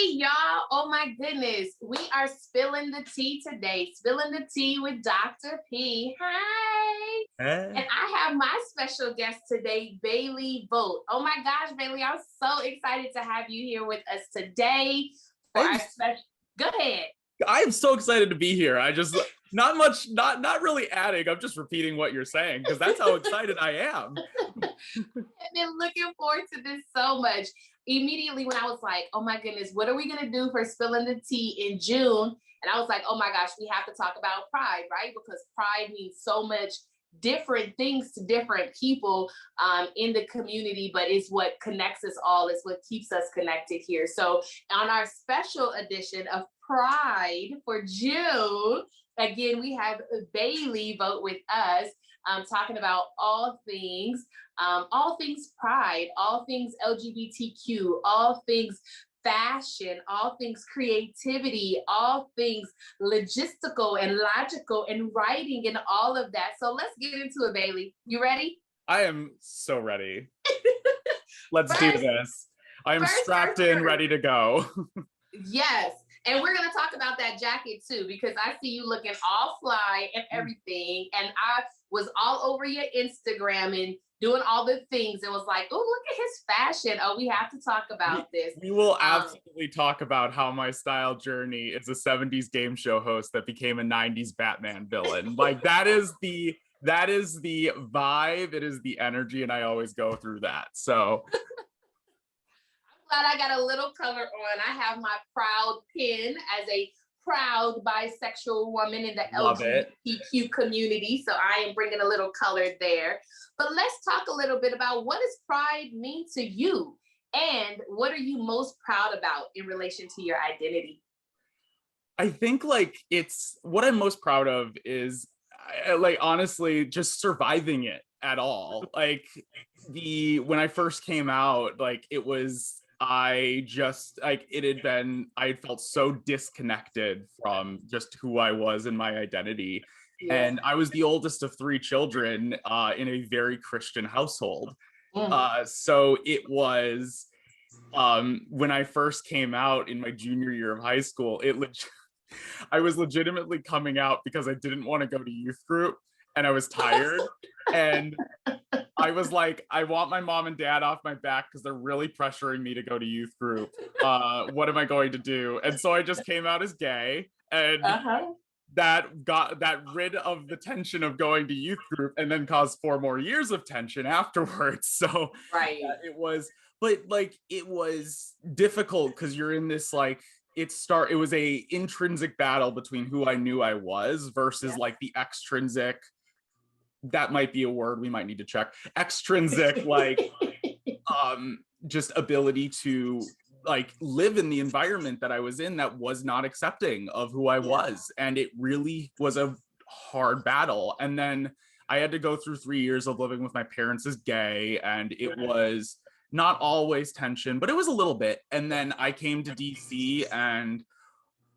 Hey, y'all. Oh, my goodness. We are spilling the tea today. Spilling the tea with Dr. P. Hi. Hey. And I have my special guest today, Bailey Vogt. Oh, my gosh, Bailey. I'm so excited to have you here with us today for our special. Go ahead. I am so excited to be here. I just not really adding. I'm just repeating what you're saying because that's how excited I am. I've been looking forward to this so much. Immediately when I was like, oh my goodness, what are we going to do for Spilling the Tea in June? And I was like, oh my gosh, we have to talk about pride, right? Because pride means so much different things to different people in the community, but it's what connects us all. It's what keeps us connected here. So on our special edition of Pride for June, again, we have Bailey Vogt with us talking about all things pride, all things LGBTQ, all things fashion, all things creativity, all things logistical and logical and writing and all of that. So let's get into it, Bailey. You ready? I am so ready. Let's do this. I am strapped in, ready to go. Yes. And we're going to talk about that jacket too, because I see you looking all fly and everything. And I was all over your Instagram and doing all the things. It was like, oh, look at his fashion. Oh, we have to talk about this. We will absolutely talk about how my style journey is a 70s game show host that became a 90s Batman villain. Like that is the vibe. It is the energy. And I always go through that. So glad I got a little color on. I have my proud pin as a proud bisexual woman in the LGBTQ community. So I am bringing a little color there. But let's talk a little bit about what does pride mean to you? And what are you most proud about in relation to your identity? I think like it's what I'm most proud of is like honestly just surviving it at all. Like when I first came out, like it was I had felt so disconnected from just who I was and my identity. Yeah. And I was the oldest of 3 children in a very Christian household. So it was when I first came out in my junior year of high school, I was legitimately coming out because I didn't want to go to youth group and I was tired. And I was like, I want my mom and dad off my back because they're really pressuring me to go to youth group. What am I going to do? And so I just came out as gay, and that got rid of the tension of going to youth group, and then caused 4 more years of tension afterwards. So right, it was difficult because you're in this like it was a intrinsic battle between who I knew I was versus like the extrinsic. That might be a word we might need to check. Extrinsic, like, just ability to like live in the environment that I was in that was not accepting of who I was. And it really was a hard battle. And then I had to go through 3 years of living with my parents as gay. And it was not always tension, but it was a little bit. And then I came to DC and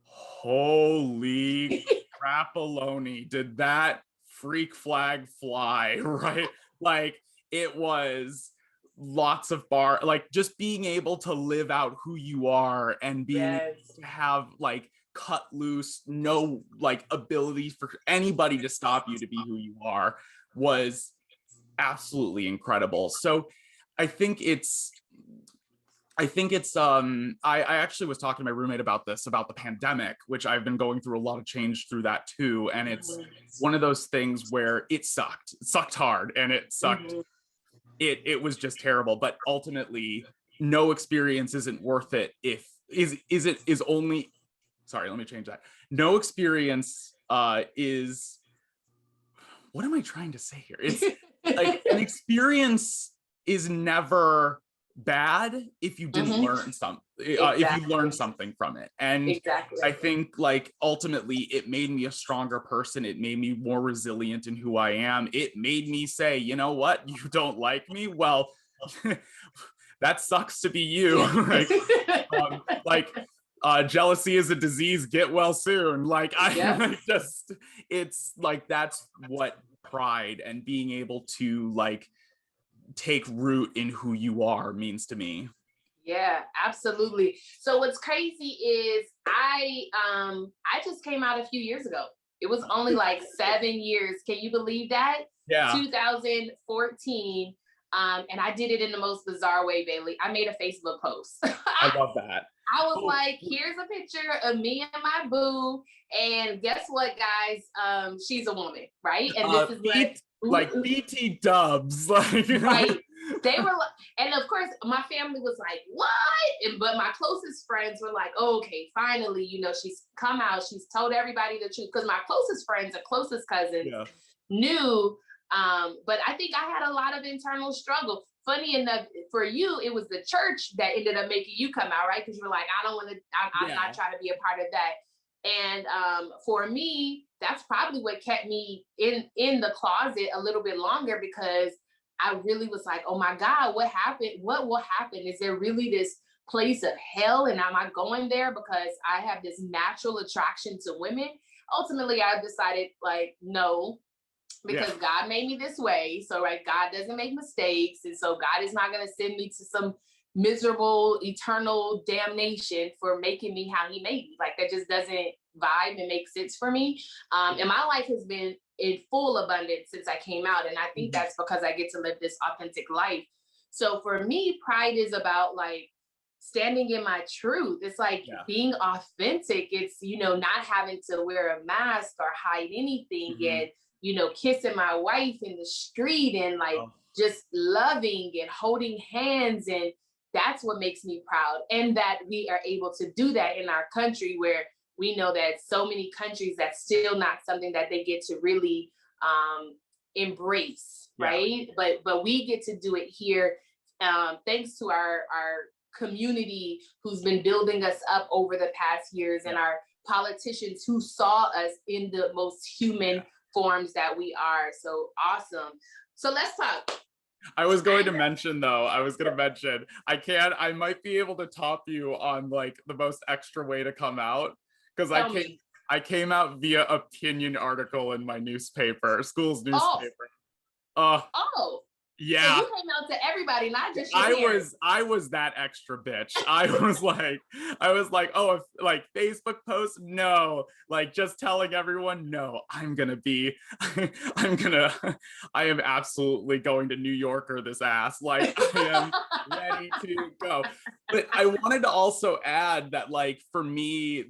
holy crapaloni, did that freak flag fly, right? Like it was lots of like just being able to live out who you are and being able to have like cut loose, no like ability for anybody to stop you to be who you are was absolutely incredible. So I think it's I actually was talking to my roommate about the pandemic, which I've been going through a lot of change through that too. And it's one of those things where it sucked hard and it sucked. It was just terrible, but ultimately no experience isn't worth it sorry, let me change that. No experience is, what am I trying to say here? It's like an experience is never bad if you didn't learn something, if you learn something from it. And I think like ultimately it made me a stronger person. It made me more resilient in who I am. It made me say, you know what, you don't like me? Well, that sucks to be you. Jealousy is a disease, get well soon. Like it's like that's what pride and being able to like take root in who you are means to me. Yeah, absolutely. So what's crazy is I just came out a few years ago. It was only like 7 years. Can you believe that? Yeah. 2014. And I did it in the most bizarre way, Bailey. I made a Facebook post. I love that. I was Oh, like, here's a picture of me and my boo. And guess what, guys? She's a woman, right? And this is like BT dubs. Like right. They were like, and of course, my family was like, what? But my closest friends were like, oh, okay, finally, she's come out. She's told everybody the truth. Because my closest friends and closest cousins knew. But I think I had a lot of internal struggle. Funny enough, for you, it was the church that ended up making you come out, right? Because you were like, I don't want to, I'm not trying to be a part of that. And for me, that's probably what kept me in the closet a little bit longer, because I really was like, oh my God, what happened? What will happen? Is there really this place of hell? And am I going there because I have this natural attraction to women? Ultimately, I decided like, no, because God made me this way. So, right, God doesn't make mistakes. And so God is not going to send me to some miserable, eternal damnation for making me how he made me. Like, that just doesn't vibe and make sense for me. And my life has been in full abundance since I came out. And I think that's because I get to live this authentic life. So for me, pride is about like standing in my truth. It's like being authentic. It's, not having to wear a mask or hide anything. And kissing my wife in the street and like just loving and holding hands. And that's what makes me proud. And that we are able to do that in our country, where we know that so many countries, that's still not something that they get to really embrace, right? But we get to do it here, thanks to our community who's been building us up over the past years, and our politicians who saw us in the most human forms that we are. So awesome. So let's talk. I was going to mention, I might be able to top you on like the most extra way to come out, because I came out via opinion article in my newspaper, school's newspaper. Yeah. So you came out to everybody, not just your I was that extra bitch. I was like, oh, if, like Facebook posts, no. Like just telling everyone, no, I am absolutely going to New Yorker this ass. Like I am ready to go. But I wanted to also add that like for me,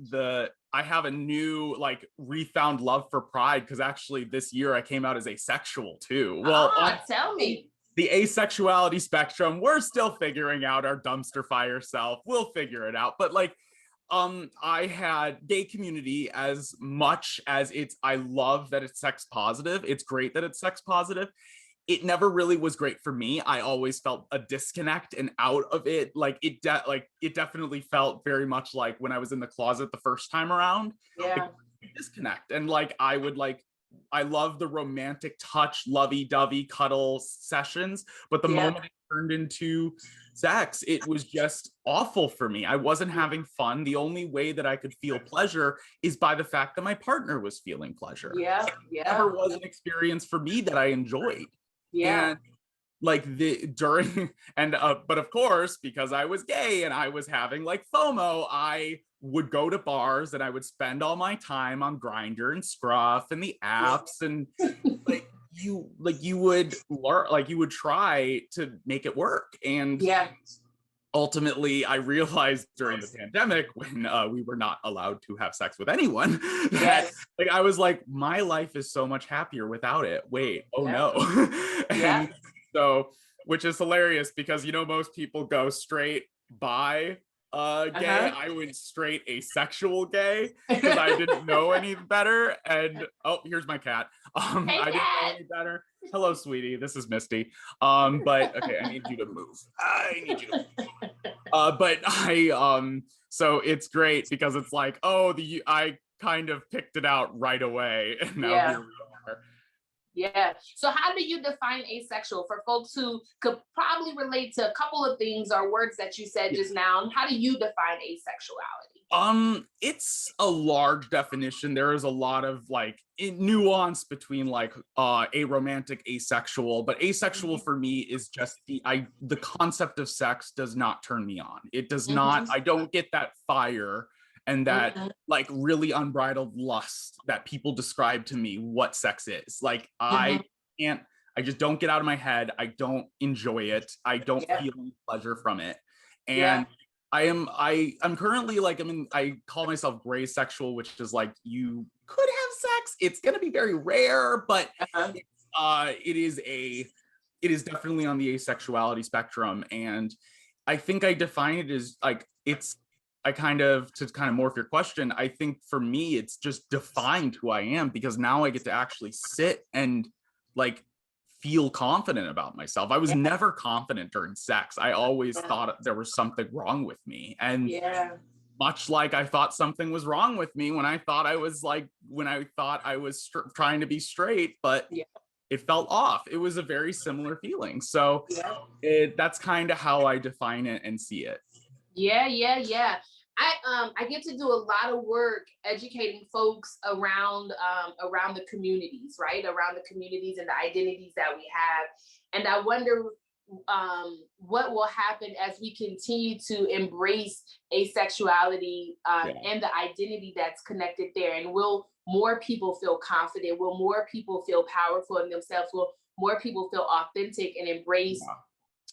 I have a new like refound love for pride, because actually this year I came out as asexual too. Well, tell me. The asexuality spectrum, we're still figuring out our dumpster fire self. We'll figure it out. But like, I had gay community, as much as I love that it's sex positive. It's great that it's sex positive. It never really was great for me. I always felt a disconnect and out of it. Like it definitely felt very much like when I was in the closet the first time around. Yeah. Disconnect. And like, I love the romantic touch, lovey-dovey cuddle sessions, but the moment it turned into sex, it was just awful for me. I wasn't having fun. The only way that I could feel pleasure is by the fact that my partner was feeling pleasure. It never was an experience for me that I enjoyed. And like but of course, because I was gay and I was having like FOMO, I would go to bars and I would spend all my time on Grindr and Scruff and the apps, and you would try to make it work. And ultimately I realized during the pandemic, when we were not allowed to have sex with anyone, that like I was like, my life is so much happier without it. Wait, no. And so, which is hilarious, because most people go straight bi gay. I went straight asexual gay, because I didn't know any better. And here's my cat. I didn't know any better. Hello, sweetie. This is Misty. But okay, I need you to move. But so it's great, because it's like, I kind of picked it out right away, and now here we are. Yeah. So how do you define asexual for folks who could probably relate to a couple of things or words that you said just now? How do you define asexuality? It's a large definition. There is a lot of like nuance between like aromantic, asexual, but asexual for me is just the concept of sex does not turn me on. It does not, I don't get that fire and that like really unbridled lust that people describe to me what sex is. Like I can't, I just don't get out of my head. I don't enjoy it. I don't feel any pleasure from it. And I'm currently like, I call myself gray sexual, which is like, you could have sex. It's going to be very rare, but it is definitely on the asexuality spectrum. And I think I define it as like, to kind of morph your question, I think for me, it's just defined who I am, because now I get to actually sit and like feel confident about myself. I was never confident during sex. I always thought there was something wrong with me. And much like I thought something was wrong with me when I thought I was trying to be straight, but it felt off. It was a very similar feeling. So that's kind of how I define it and see it. Yeah. I get to do a lot of work educating folks around the communities, right? Around the communities and the identities that we have. And I wonder what will happen as we continue to embrace asexuality and the identity that's connected there. And will more people feel confident? Will more people feel powerful in themselves? Will more people feel authentic and embrace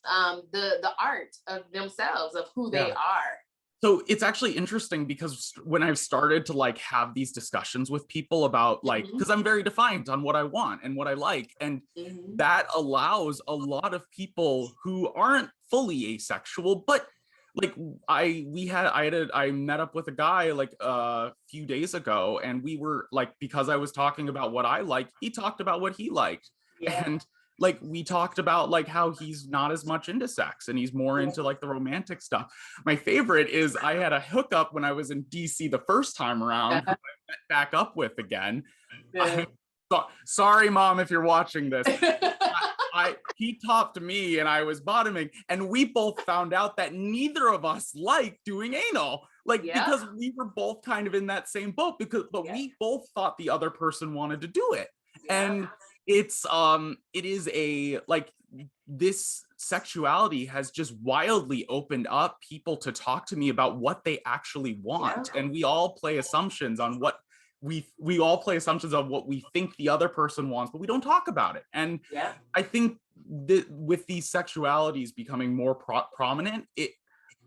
the art of themselves, of who they are? So it's actually interesting, because when I've started to like have these discussions with people about like, because I'm very defined on what I want and what I like, and that allows a lot of people who aren't fully asexual, but like I met up with a guy like a few days ago, and we were like, because I was talking about what I liked, he talked about what he liked. And like we talked about like how he's not as much into sex and he's more into like the romantic stuff. My favorite is I had a hookup when I was in DC the first time around, who I met back up with again. Sorry, Mom, if you're watching this. He topped me and I was bottoming, and we both found out that neither of us liked doing anal, like because we were both kind of in that same boat, but we both thought the other person wanted to do it. And it is a like, this sexuality has just wildly opened up people to talk to me about what they actually want. And we all play assumptions on what we all play assumptions of what we think the other person wants, but we don't talk about it. And I think that with these sexualities becoming more prominent, it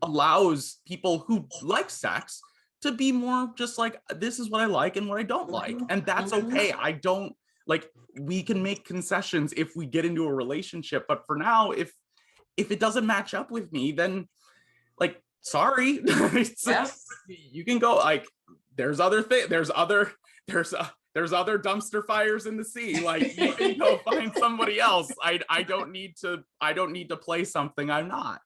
allows people who like sex to be more just like, this is what I like and what I don't like. And that's okay. I don't like, we can make concessions if we get into a relationship, but for now, if it doesn't match up with me, then like, sorry. You can go like, there's other dumpster fires in the sea. Like, you can go find somebody else. I don't need to play something I'm not.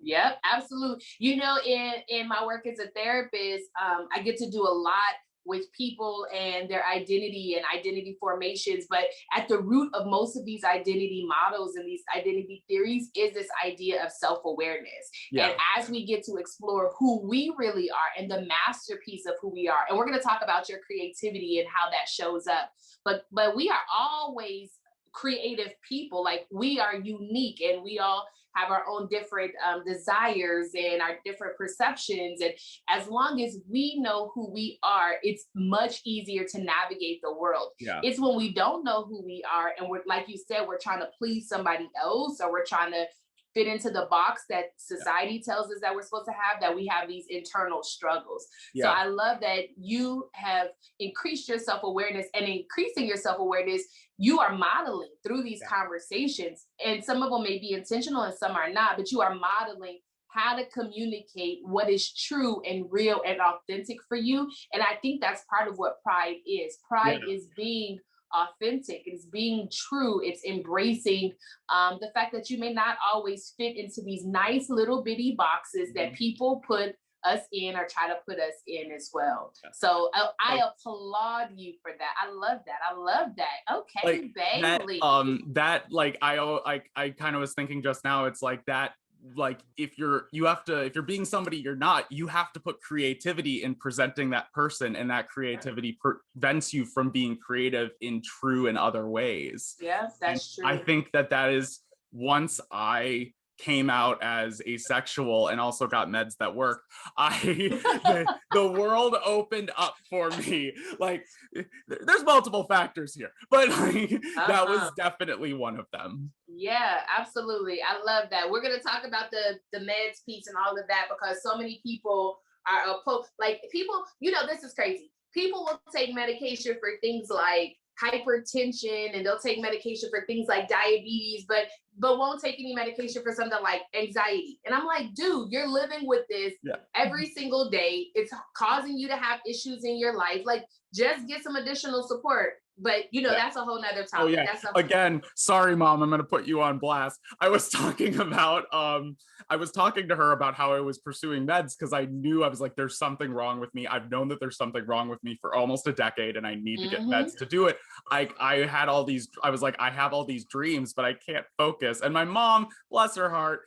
Yep, absolutely. You know, in my work as a therapist, I get to do a lot with people and their identity and identity formations. But at the root of most of these identity models and these identity theories is this idea of self-awareness. And as we get to explore who we really are and the masterpiece of who we are, and we're going to talk about your creativity and how that shows up. But we are always creative people. Like, we are unique and we all have our own different desires and our different perceptions. And as long as we know who we are, it's much easier to navigate the world. It's when we don't know who we are and we're, like you said, we're trying to please somebody else, or we're trying to fit into the box that society tells us that we're supposed to have, that we have these internal struggles. So I love that you have increased your self-awareness, and increasing your self-awareness, you are modeling through these conversations, and some of them may be intentional and some are not, but you are modeling how to communicate what is true and real and authentic for you. And I think that's part of what pride is. Pride is being authentic, it's being true, it's embracing the fact that you may not always fit into these nice little bitty boxes that people put us in or try to put us in as well. So I applaud you for that. I love that. I love that. Okay, like, Bailey. that like I kind of was thinking just now, it's like that, like if you're being somebody you're not, you have to put creativity in presenting that person, and that creativity prevents you from being creative in true and other ways. Yeah, that's true. I think that is, once I came out as asexual and also got meds that worked, the world opened up for me. Like, there's multiple factors here, but like, that was definitely one of them. Yeah, absolutely. I love that. We're going to talk about the meds piece and all of that, because so many people are opposed. Like, people, this is crazy. People will take medication for things like hypertension, and they'll take medication for things like diabetes, but won't take any medication for something like anxiety. And I'm like, dude, you're living with this every single day. It's causing you to have issues in your life. Like, just get some additional support. But that's a whole nother topic. Oh yeah. Again, sorry, Mom, I'm gonna put you on blast. I was talking to her about how I was pursuing meds, because I knew, I was like, there's something wrong with me. I've known that there's something wrong with me for almost a decade, and I need to get meds to do it. I had all these, I was like, I have all these dreams, but I can't focus. And my mom, bless her heart,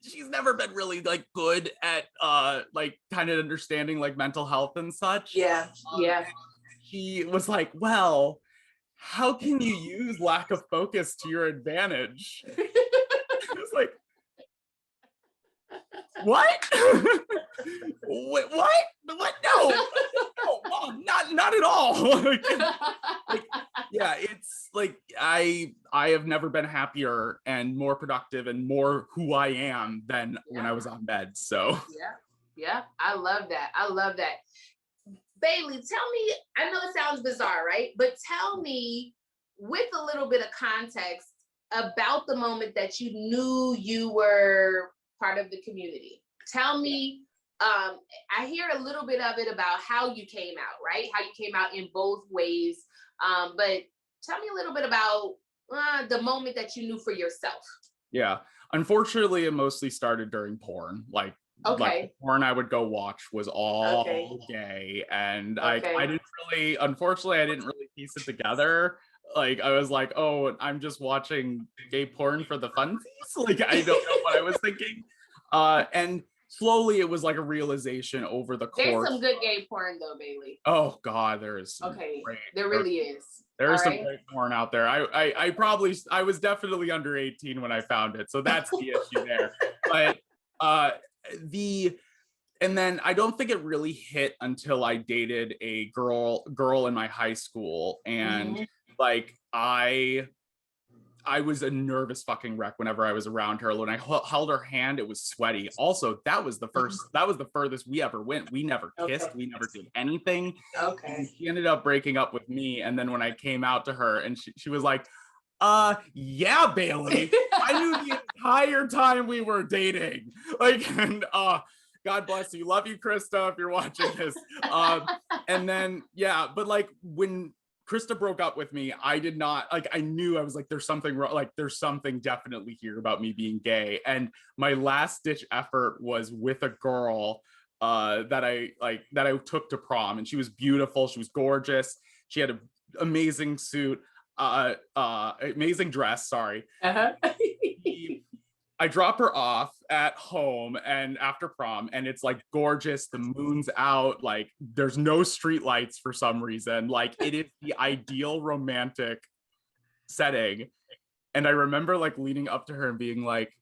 she's never been really like good at like kind of understanding like mental health and such. Yeah. She was like, well, how can you use lack of focus to your advantage? I was like, what? What? No, Mom, not at all. Yeah, it's like I have never been happier and more productive and more who I am than when I was on meds. So yeah, I love that. Bailey, tell me, I know it sounds bizarre, right? But tell me, with a little bit of context, about the moment that you knew you were part of the community. Tell me, I hear a little bit of it about how you came out, right? How you came out in both ways. But tell me a little bit about the moment that you knew for yourself. Yeah. Unfortunately, it mostly started during porn. Like the porn I would go watch was all gay. And I didn't really, unfortunately, I didn't really piece it together. Like, I was like, oh, I'm just watching gay porn for the funsies. Like, I don't know what I was thinking. And slowly it was like a realization over the course. There's some good gay porn though, Bailey. Oh God, there is. There really is. There's some great porn out there. I was definitely under 18 when I found it, so that's the issue there. But and then I don't think it really hit until I dated a girl in my high school, and like I was a nervous fucking wreck whenever I was around her. When I held her hand, it was sweaty. Also, that was the furthest we ever went. We never kissed. We never did anything. And she ended up breaking up with me. And then when I came out to her, and she was like, yeah, Bailey, I knew the entire time we were dating. Like, and God bless you. Love you, Krista, if you're watching this. And then, yeah, but like when Krista broke up with me, I did not, like, I knew, I was like, there's something wrong, like there's something definitely here about me being gay. And my last ditch effort was with a girl that I took to prom, and she was beautiful, she was gorgeous, she had an amazing suit, amazing dress, sorry. I drop her off at home and after prom, and it's like gorgeous. The moon's out, like there's no street lights for some reason. Like it is the ideal romantic setting. And I remember like leaning up to her and being like,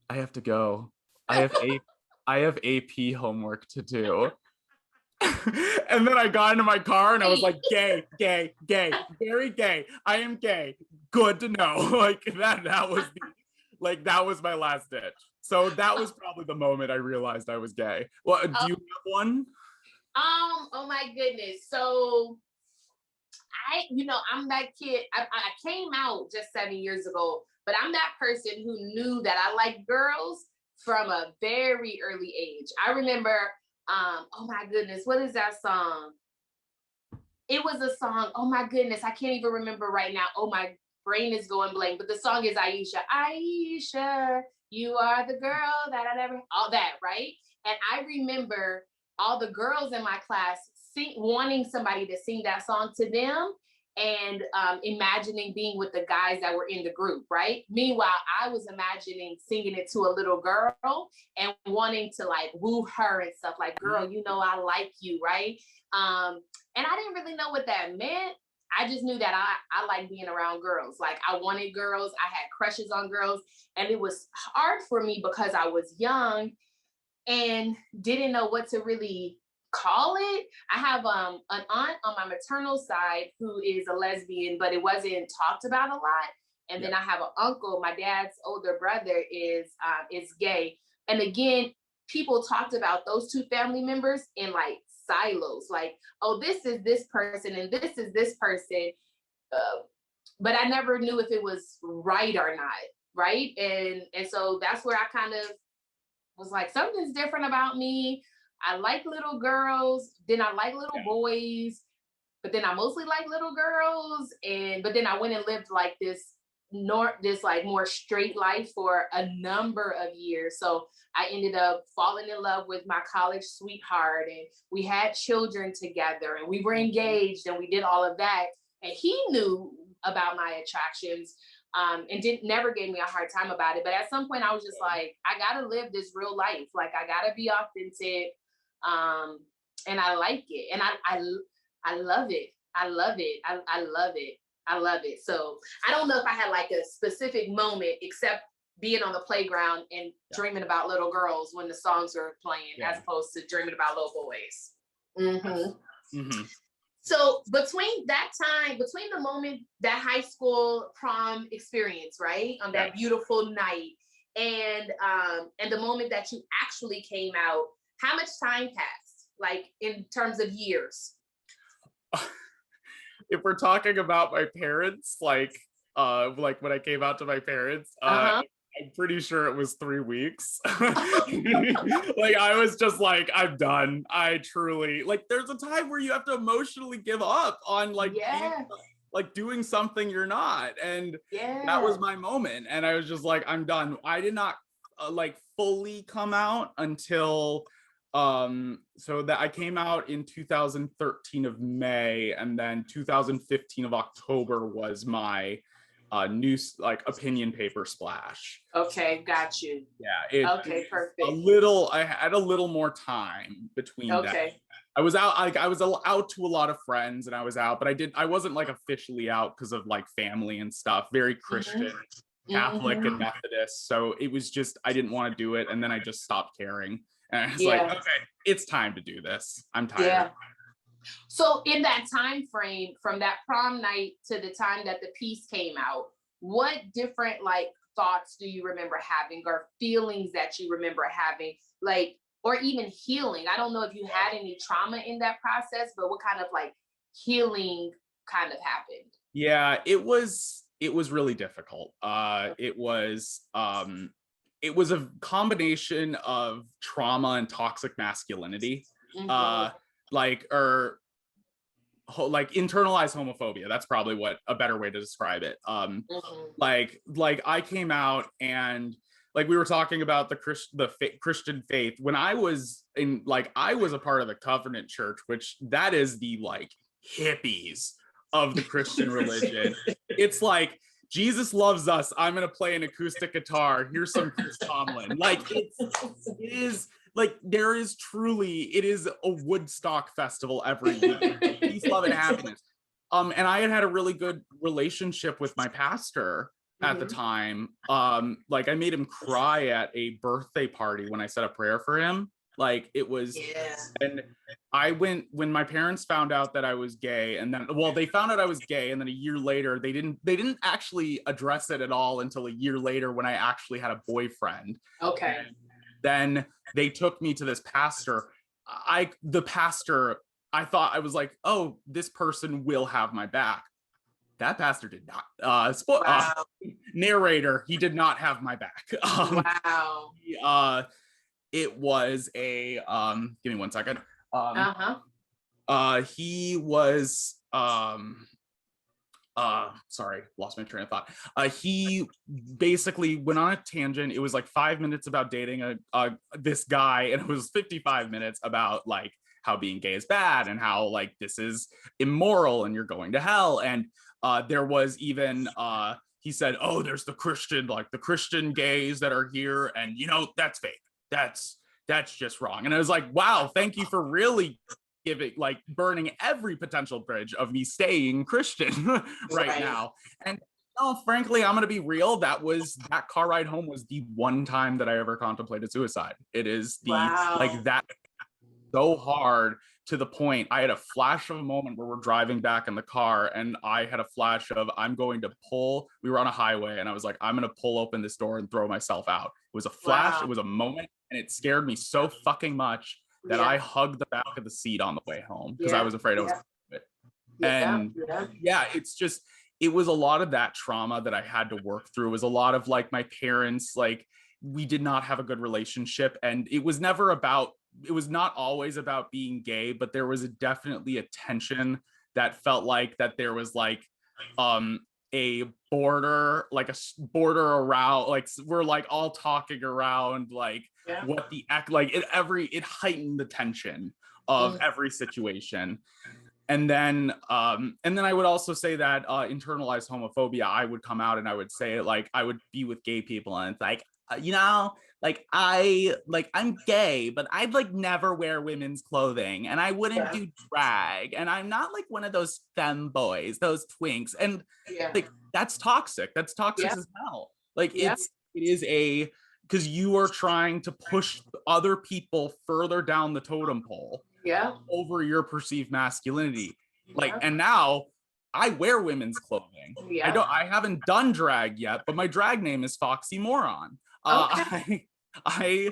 I have to go. I have AP homework to do. And then I got into my car and I was like, gay, very gay. I am gay. Good to know. Like that was that was my last ditch. So that was probably the moment I realized I was gay. Well, do you have one? Oh my goodness. So I'm that kid. I came out just 7 years ago, but I'm that person who knew that I like girls from a very early age. I remember, oh my goodness, what is that song? It was a song, oh my goodness, I can't even remember right now. Oh my, brain is going blank, but the song is Aisha. Aisha, you are the girl that I never, all that, right? And I remember all the girls in my class wanting somebody to sing that song to them, and imagining being with the guys that were in the group, right? Meanwhile, I was imagining singing it to a little girl and wanting to like woo her and stuff like, girl, you know, I like you, right? And I didn't really know what that meant. I just knew that I like being around girls. Like I wanted girls, I had crushes on girls, and it was hard for me because I was young and didn't know what to really call it. I have an aunt on my maternal side who is a lesbian, but it wasn't talked about a lot. And then I have an uncle, my dad's older brother is gay. And again, people talked about those two family members in like silos, like, oh, this is this person and this is this person. But I never knew if it was right or not, right? And so that's where I kind of was like, something's different about me. I like little girls, then I like little boys, but then I mostly like little girls. But then I went and lived like this like more straight life for a number of years. So I ended up falling in love with my college sweetheart, and we had children together, and we were engaged, and we did all of that. And he knew about my attractions. And never gave me a hard time about it. But at some point I was just like, I gotta live this real life. Like I gotta be authentic. And I like it. And I love it. I love it. I love it. I love it. So I don't know if I had like a specific moment except being on the playground and dreaming about little girls when the songs were playing, as opposed to dreaming about little boys. Mm-hmm. Mm-hmm. So between the moment, that high school prom experience, right, on that beautiful night, and the moment that you actually came out, how much time passed, like in terms of years? If we're talking about my parents, like when I came out to my parents, I'm pretty sure it was 3 weeks. Like I was just like, I'm done. I truly, like, there's a time where you have to emotionally give up on like like doing something you're not, and that was my moment. And I was just like, I'm done. I did not like fully come out until so that I came out in 2013 of May, and then 2015 of October was my news, like, opinion paper splash. Okay, got you. Yeah. Okay, perfect. I had a little more time between that. I was out, like, I was out to a lot of friends, and I was out, but I wasn't like officially out because of like family and stuff. Very Christian, Catholic, and Methodist. So it was just, I didn't want to do it, and then I just stopped caring. And I was like, okay, it's time to do this. I'm tired. Yeah. So in that time frame, from that prom night to the time that the piece came out, what different like thoughts do you remember having, or feelings that you remember having, like, or even healing? I don't know if you had any trauma in that process, but what kind of like healing kind of happened? Yeah, it was really difficult. It was a combination of trauma and toxic masculinity. Like internalized homophobia. That's probably what a better way to describe it. Like I came out, and like we were talking about the Christian faith. When I was I was a part of the Covenant Church, which that is the like hippies of the Christian religion. It's like, Jesus loves us. I'm gonna play an acoustic guitar. Here's some Chris Tomlin. Like it is. Like it is a Woodstock festival every year. Peace, love, and happiness. And I had a really good relationship with my pastor at the time. Like I made him cry at a birthday party when I said a prayer for him. Like it was, and I went, when my parents found out that I was gay, and then, well, they found out I was gay, and then a year later, they didn't actually address it at all until a year later when I actually had a boyfriend. Okay. And then they took me to this pastor. I thought, I was like, oh, this person will have my back. That pastor did not. Narrator, he did not have my back. Wow. It was a give me 1 second. He was sorry, lost my train of thought. He basically went on a tangent. It was like 5 minutes about dating this guy, and it was 55 minutes about like how being gay is bad and how like this is immoral and you're going to hell. And there was even he said, oh, there's the Christian gays that are here, and that's fake. That's just wrong. And I was like, wow, thank you for really giving, like, burning every potential bridge of me staying Christian right now. And frankly, I'm gonna be real. That car ride home was the one time that I ever contemplated suicide. It is like that so hard, to the point I had a flash of a moment where we're driving back in the car, and I had a flash of we were on a highway, and I was like, I'm gonna pull open this door and throw myself out. It was a flash, it was a moment, and it scared me so fucking much that I hugged the back of the seat on the way home because I was afraid I was it was a lot of that trauma that I had to work through. It was a lot of like my parents, like we did not have a good relationship, and it was not always about being gay, but there was definitely a tension that felt like that there was like a border around, like we're like all talking around like what the act, like it heightened the tension of every situation. And then I would also say that internalized homophobia, I would come out and I would say, like, I would be with gay people, and it's like, I'm gay, but I'd like never wear women's clothing, and I wouldn't do drag, and I'm not like one of those femme boys, those twinks. And like that's toxic. That's toxic as hell. Like it is because you are trying to push other people further down the totem pole over your perceived masculinity. Like, and now I wear women's clothing. I haven't done drag yet, but my drag name is Foxy Moron. I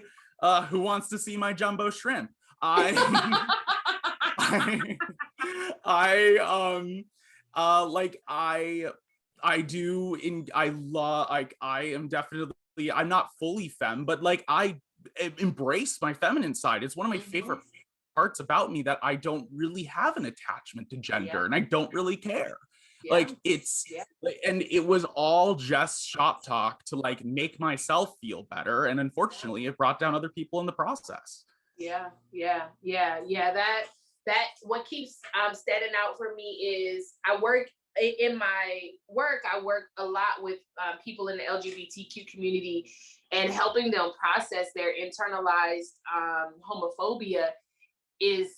who wants to see my jumbo shrimp? I am definitely, I'm not fully femme, but like I embrace my feminine side. It's one of my favorite parts about me, that I don't really have an attachment to gender, and I don't really care. Like it's and it was all just shop talk to like make myself feel better, and unfortunately it brought down other people in the process. That what keeps standing out for me is I work a lot with people in the LGBTQ community, and helping them process their internalized homophobia is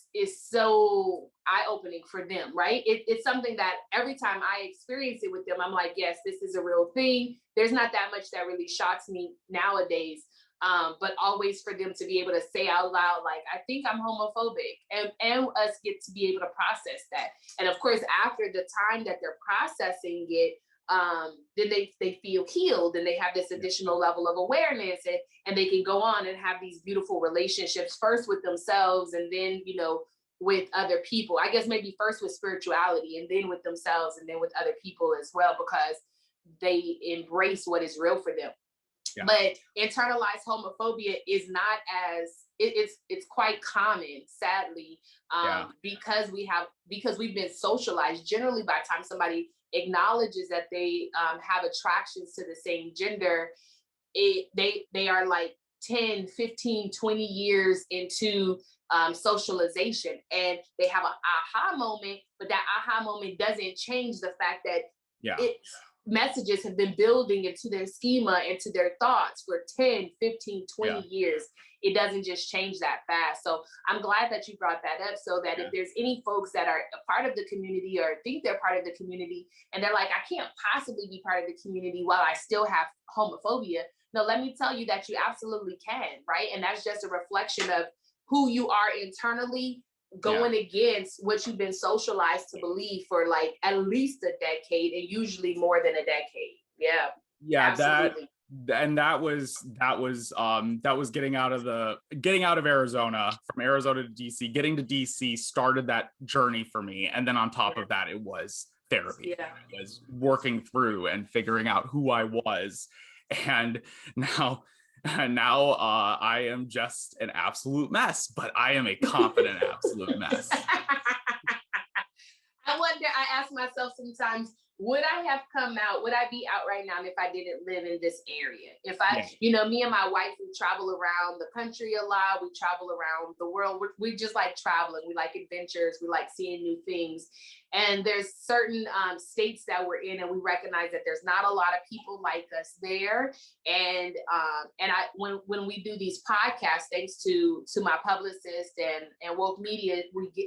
so eye-opening for them, right? It's something that every time I experience it with them, I'm like, yes, this is a real thing. There's not that much that really shocks me nowadays. But always for them to be able to say out loud, like, I think I'm homophobic, and us get to be able to process that. And of course, after the time that they're processing it, then they feel healed, and they have this additional level of awareness, and they can go on and have these beautiful relationships, first with themselves, and then, with other people. I guess maybe first with spirituality, and then with themselves, and then with other people as well, because they embrace what is real for them. But internalized homophobia is not as it's quite common, sadly, because we've been socialized. Generally, by the time somebody acknowledges that they have attractions to the same gender, they are like 10, 15, 20 years into socialization, and they have an aha moment, but that aha moment doesn't change the fact that messages have been building into their schema, into their thoughts for 10, 15, 20 years. It doesn't just change that fast. So I'm glad that you brought that up, so that if there's any folks that are a part of the community, or think they're part of the community, and they're like, I can't possibly be part of the community while I still have homophobia. No, let me tell you that you absolutely can, right? And that's just a reflection of who you are internally, going against what you've been socialized to believe for like at least a decade, and usually more than a decade. Absolutely. That was getting out of Arizona, from Arizona to DC. Getting to DC started that journey for me, and then on top of that, it was therapy. It was working through and figuring out who I was, and now I am just an absolute mess, but I am a confident absolute mess. I ask myself sometimes, would I have come out? Would I be out right now if I didn't live in this area? If I, Yeah. you know, me and my wife, we travel around the country a lot. We travel around the world. We just like traveling. We like adventures. We like seeing new things. And there's certain states that we're in, and we recognize that there's not a lot of people like us there. And when we do these podcasts, thanks to my publicist and Woke Media,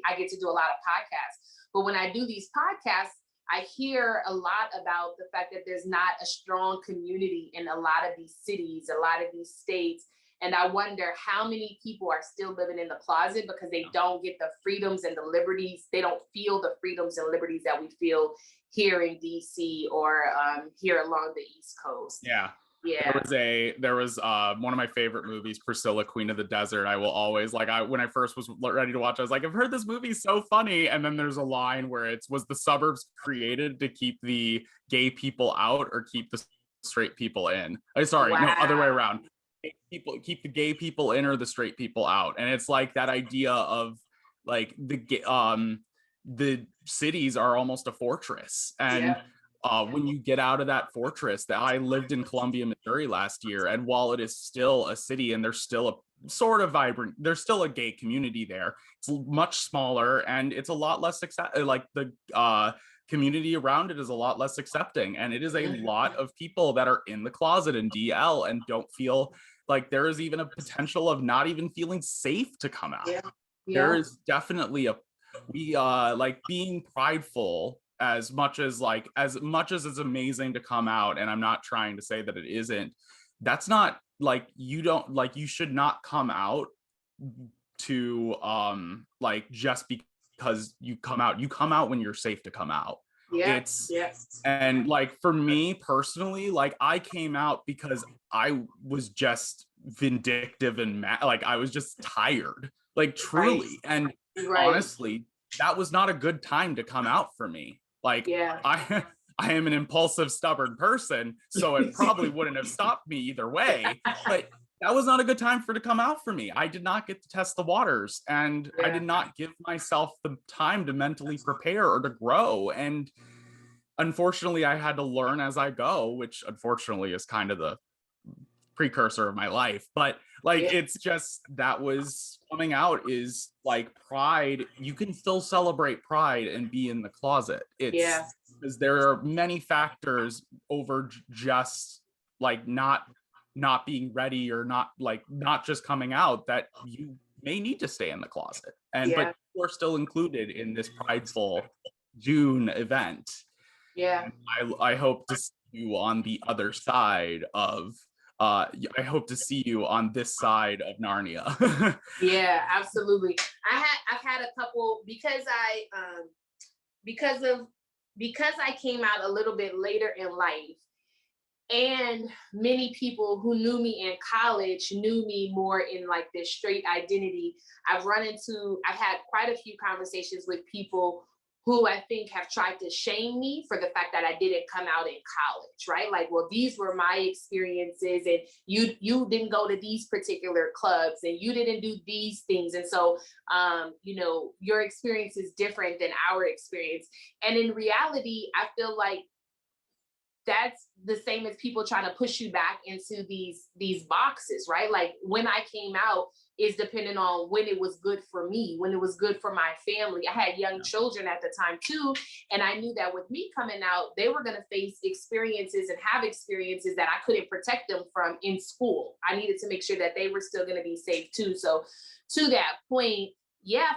I get to do a lot of podcasts. But when I do these podcasts, I hear a lot about the fact that there's not a strong community in a lot of these cities, a lot of these states. And I wonder how many people are still living in the closet because they don't get the freedoms and the liberties. They don't feel the freedoms and liberties that we feel here in DC or here along the East Coast. Yeah. Yeah. There was one of my favorite movies, Priscilla, Queen of the Desert. I will always when I first was ready to watch, I was like, I've heard this movie's so funny. And then there's a line where was the suburbs created to keep the gay people out or keep the straight people in? Sorry, Wow. no, other way around. Keep the gay people in or the straight people out. And it's like that idea of like the cities are almost a fortress. And yeah. When you get out of that fortress, that I lived in Columbia, Missouri last year, and while it is still a city and there's still a sort of vibrant, there's still a gay community there. It's much smaller and it's a lot less like the community around it is a lot less accepting, and it is a lot of people that are in the closet in DL and don't feel like there is even a potential of not even feeling safe to come out. Yeah. There is definitely like being prideful as much as it's amazing to come out, and I'm not trying to say that it isn't. That's not like you should not come out to like just because you come out when you're safe to come out. And like for me personally, like I came out because I was just vindictive and mad, like I was just tired, like truly. And honestly, that was not a good time to come out for me. Like I am an impulsive, stubborn person, so it probably wouldn't have stopped me either way. But that was not a good time to come out for me. I did not get to test the waters, and I did not give myself the time to mentally prepare or to grow. And unfortunately, I had to learn as I go, which unfortunately is kind of the precursor of my life. But like it's just that was coming out is like pride. You can still celebrate pride and be in the closet. It's because there are many factors over just like not being ready or not just coming out that you may need to stay in the closet. And but you're still included in this prideful June event. And I hope to see you on the other side of I hope to see you on this side of Narnia. Yeah, absolutely. I've had a couple because I came out a little bit later in life, and many people who knew me in college knew me more in like this straight identity. I've had quite a few conversations with people who I think have tried to shame me for the fact that I didn't come out in college, right? Like, well, these were my experiences, and you didn't go to these particular clubs, and you didn't do these things. And so, your experience is different than our experience. And in reality, I feel like that's the same as people trying to push you back into these boxes, right? Like when I came out is dependent on when it was good for me, when it was good for my family. I had young children at the time too. And I knew that with me coming out, they were going to face experiences and have experiences that I couldn't protect them from in school. I needed to make sure that they were still going to be safe too. So to that point,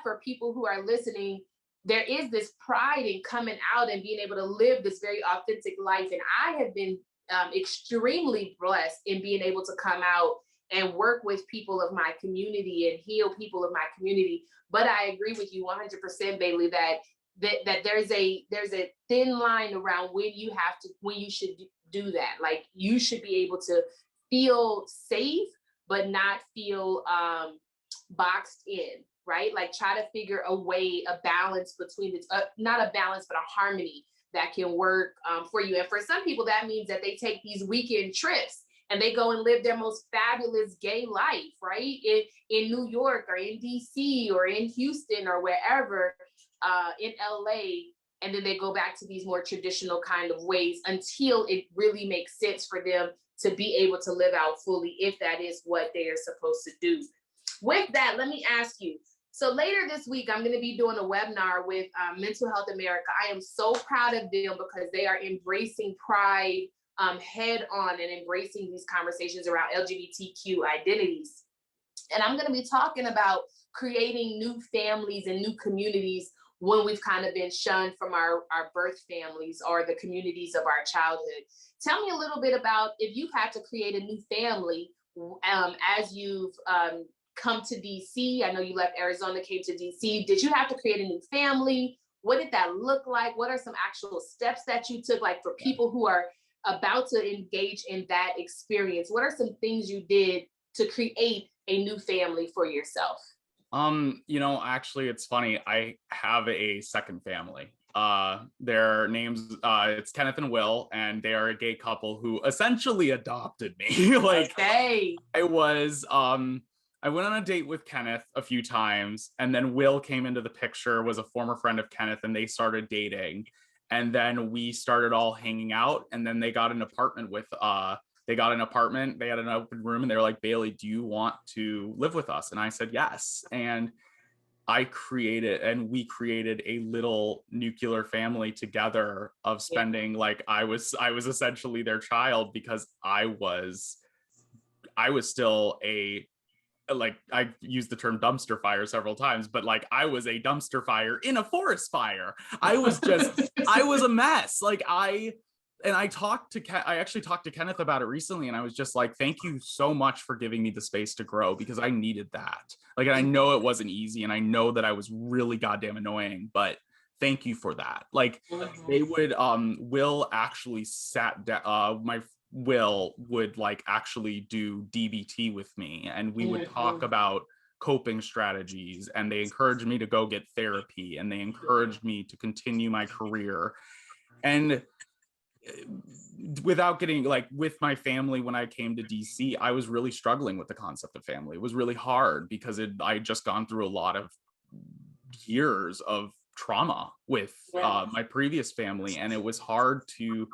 for people who are listening, there is this pride in coming out and being able to live this very authentic life. And I have been extremely blessed in being able to come out and work with people of my community and heal people of my community. But I agree with you 100%, Bailey, that there's a thin line around when you should do that. Like you should be able to feel safe, but not feel boxed in. Right? Like try to figure a balance between not a balance, but a harmony that can work for you. And for some people, that means that they take these weekend trips and they go and live their most fabulous gay life, right? In New York or in DC or in Houston or wherever, in LA. and then they go back to these more traditional kind of ways until it really makes sense for them to be able to live out fully, if that is what they are supposed to do. With that, let me ask you. So later this week, I'm going to be doing a webinar with Mental Health America. I am so proud of them because they are embracing pride head on and embracing these conversations around LGBTQ identities. And I'm going to be talking about creating new families and new communities when we've kind of been shunned from our birth families or the communities of our childhood. Tell me a little bit about if you had to create a new family as you've come to DC. I know you left Arizona, came to DC. Did you have to create a new family? What did that look like? What are some actual steps that you took, like for people who are about to engage in that experience? What are some things you did to create a new family for yourself? Actually, it's funny. I have a second family. Their names, it's Kenneth and Will, and they are a gay couple who essentially adopted me. Okay. I went on a date with Kenneth a few times, and then Will came into the picture, was a former friend of Kenneth, and they started dating. And then we started all hanging out, and then they got an apartment they had an open room, and they were like, Bailey, do you want to live with us? And I said, yes. And we created a little nuclear family together of spending, I was essentially their child, because I was still I used the term dumpster fire several times, but I was a dumpster fire in a forest fire. I was a mess. I actually talked to Kenneth about it recently, and I was just like, thank you so much for giving me the space to grow, because I needed that. And I know it wasn't easy, and I know that I was really goddamn annoying, but thank you for that. They would, Will actually sat down, Will would actually do DBT with me, and we would talk about coping strategies, and they encouraged me to go get therapy, and they encouraged me to continue my career. And without getting with my family, when I came to DC, I was really struggling with the concept of family. It was really hard because I had just gone through a lot of years of trauma with my previous family, and it was hard to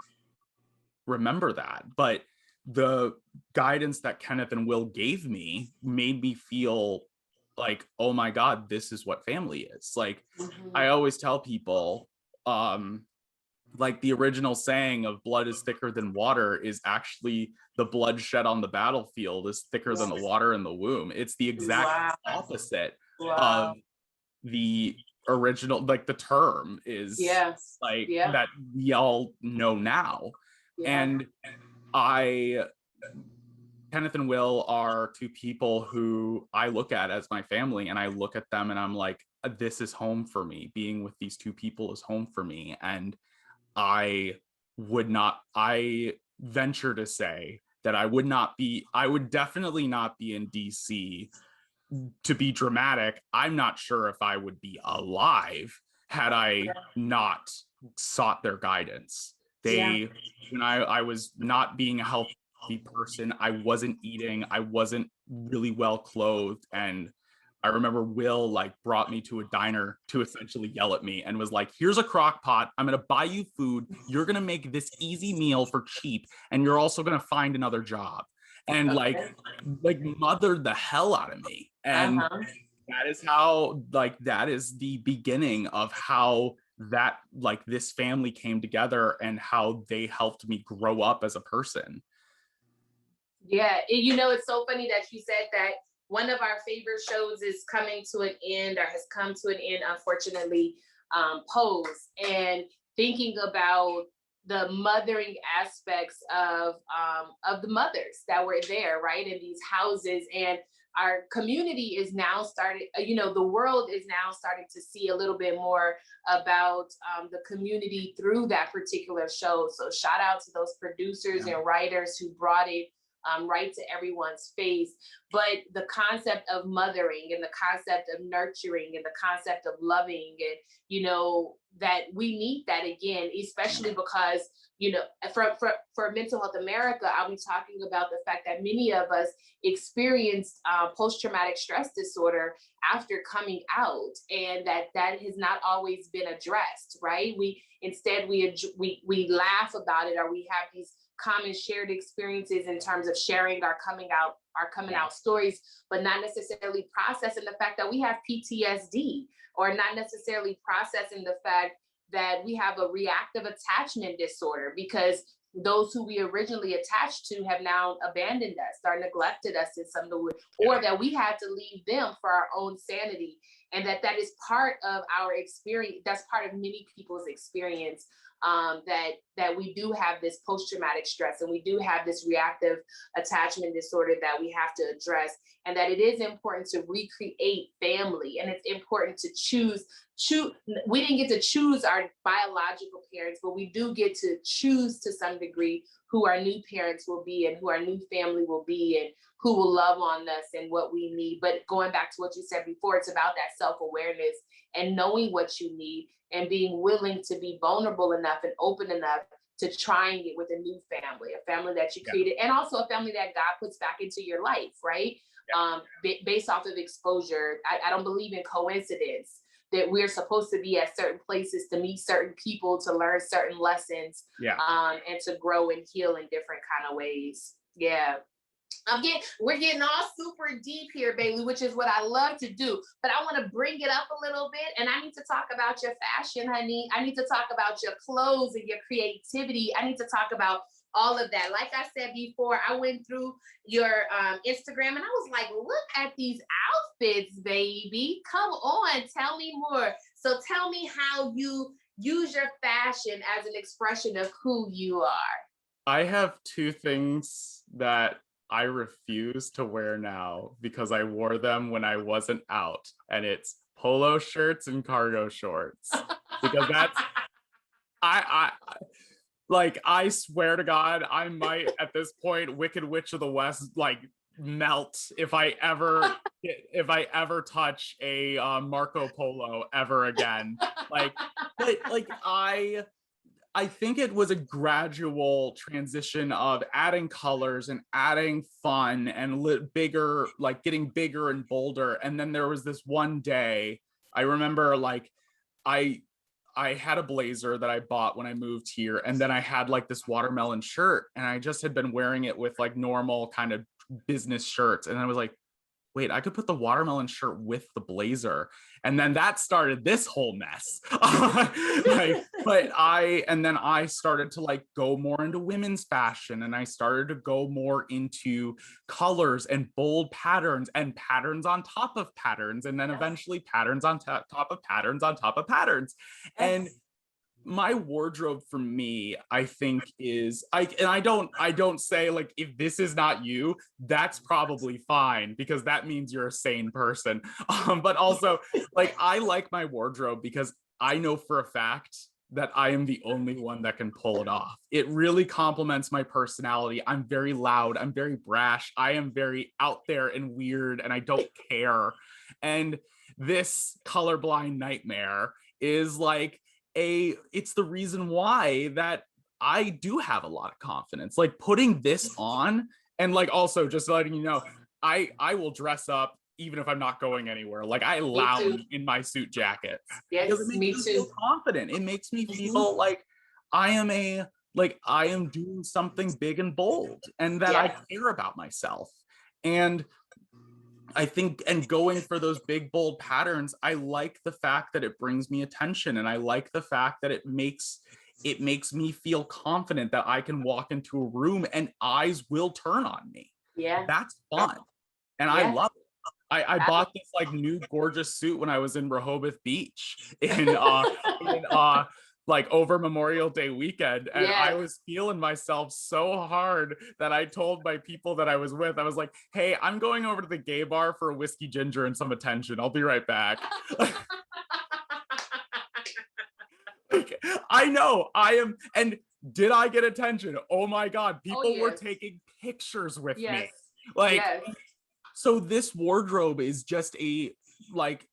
remember that. But the guidance that Kenneth and Will gave me made me feel like, oh my God, this is what family is. I always tell people, the original saying of blood is thicker than water is actually the blood shed on the battlefield is thicker than the water in the womb. It's the exact opposite of the original, the term is that we all know now. And Kenneth and Will are two people who I look at as my family, and I look at them and I'm like, this is home for me. Being with these two people is home for me. And I venture to say that I would definitely not be in DC. To be dramatic, I'm not sure if I would be alive had I not sought their guidance. When I was not being a healthy person, I wasn't eating, I wasn't really well clothed, and I remember Will brought me to a diner to essentially yell at me and was like, here's a crock pot. I'm going to buy you food. You're going to make this easy meal for cheap. And you're also going to find another job. And mothered the hell out of me. And that is how, that is the beginning of how that, this family came together and how they helped me grow up as a person. Yeah. It's so funny that you said that. One of our favorite shows is coming to an end, or has come to an end, unfortunately, Pose. And thinking about the mothering aspects of the mothers that were there, right, in these houses. And our community is now starting, the world is now starting to see a little bit more about the community through that particular show. So shout out to those producers and writers who brought it right to everyone's face. But the concept of mothering and the concept of nurturing and the concept of loving, and, you know, that we need that again, especially because, you know, for Mental Health America, I'll be talking about the fact that many of us experienced post-traumatic stress disorder after coming out, and that has not always been addressed, right? We laugh about it, or we have these common shared experiences in terms of sharing our coming out stories, but not necessarily processing the fact that we have PTSD, or not necessarily processing the fact that we have a reactive attachment disorder, because those who we originally attached to have now abandoned us or neglected us in some way, or that we had to leave them for our own sanity. And that is part of our experience. That's part of many people's experience, that we do have this post-traumatic stress, and we do have this reactive attachment disorder that we have to address, and that it is important to recreate family, and it's important to choose. We didn't get to choose our biological parents, but we do get to choose to some degree who our new parents will be, and who our new family will be, and who will love on us and what we need. But going back to what you said before, it's about that self-awareness and knowing what you need, and being willing to be vulnerable enough and open enough to trying it with a new family, a family that you created, and also a family that God puts back into your life, right? Based off of exposure. I don't believe in coincidence, that we're supposed to be at certain places to meet certain people, to learn certain lessons, and to grow and heal in different kind of ways. We're getting all super deep here, Bailey, which is what I love to do. But I want to bring it up a little bit, and I need to talk about your fashion, honey. I need to talk about your clothes and your creativity. I need to talk about all of that. Like I said before, I went through your Instagram, and I was like, look at these outfits, baby. Come on, tell me more. So tell me how you use your fashion as an expression of who you are. I have two things that I refuse to wear now because I wore them when I wasn't out, and it's polo shirts and cargo shorts. Because that's I swear to God, I might at this point, Wicked Witch of the West, like melt if I ever touch a Marco Polo ever again. I think it was a gradual transition of adding colors and adding fun and bigger, like getting bigger and bolder. And then there was this one day, I remember like I had a blazer that I bought when I moved here, and then I had like this watermelon shirt, and I just had been wearing it with like normal kind of business shirts. And I was like, wait, I could put the watermelon shirt with the blazer. And then that started this whole mess. Then I started to like go more into women's fashion, and I started to go more into colors and bold patterns and patterns on top of patterns, and then eventually patterns on top of patterns on top of patterns. And my wardrobe for me, I think I don't say like, if this is not you, that's probably fine, because that means you're a sane person. But also like, I like my wardrobe because I know for a fact that I am the only one that can pull it off. It really complements my personality. I'm very loud. I'm very brash. I am very out there and weird, and I don't care. And this colorblind nightmare is like, it's the reason why that I do have a lot of confidence, like putting this on. And like, also just letting you know, I will dress up even if I'm not going anywhere. Like, I lounge in my suit jackets. Yes, because it makes me me too. feel confident. It makes me feel like I am doing something big and bold, and that I care about myself. And I think, and going for those big, bold patterns, I like the fact that it brings me attention, and I like the fact that it makes me feel confident that I can walk into a room and eyes will turn on me. That's fun. And I love it. I bought this like new gorgeous suit when I was in Rehoboth Beach in like over Memorial Day weekend, and I was feeling myself so hard that I told my people that I was with, I was like, hey, I'm going over to the gay bar for a whiskey ginger and some attention. I'll be right back. I know I am. And did I get attention? Oh my God. People were taking pictures with Yes. me. Like, yes. so this wardrobe is just it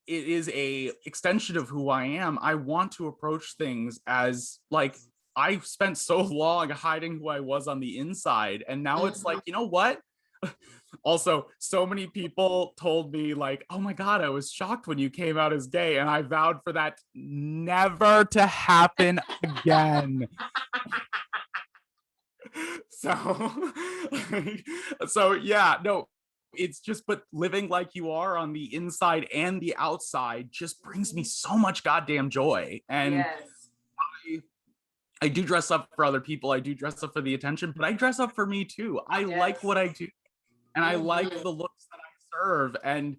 is a extension of who I am. I want to approach things as like, I spent so long hiding who I was on the inside, and now it's like, you know what? Also, so many people told me like, oh my God, I was shocked when you came out as gay. And I vowed for that never to happen again. So, so yeah, no, it's just, but living like you are on the inside and the outside just brings me so much goddamn joy. And Yes. I do dress up for other people. I do dress up for the attention, but I dress up for me too. I like what I do, and I like the looks that I serve, and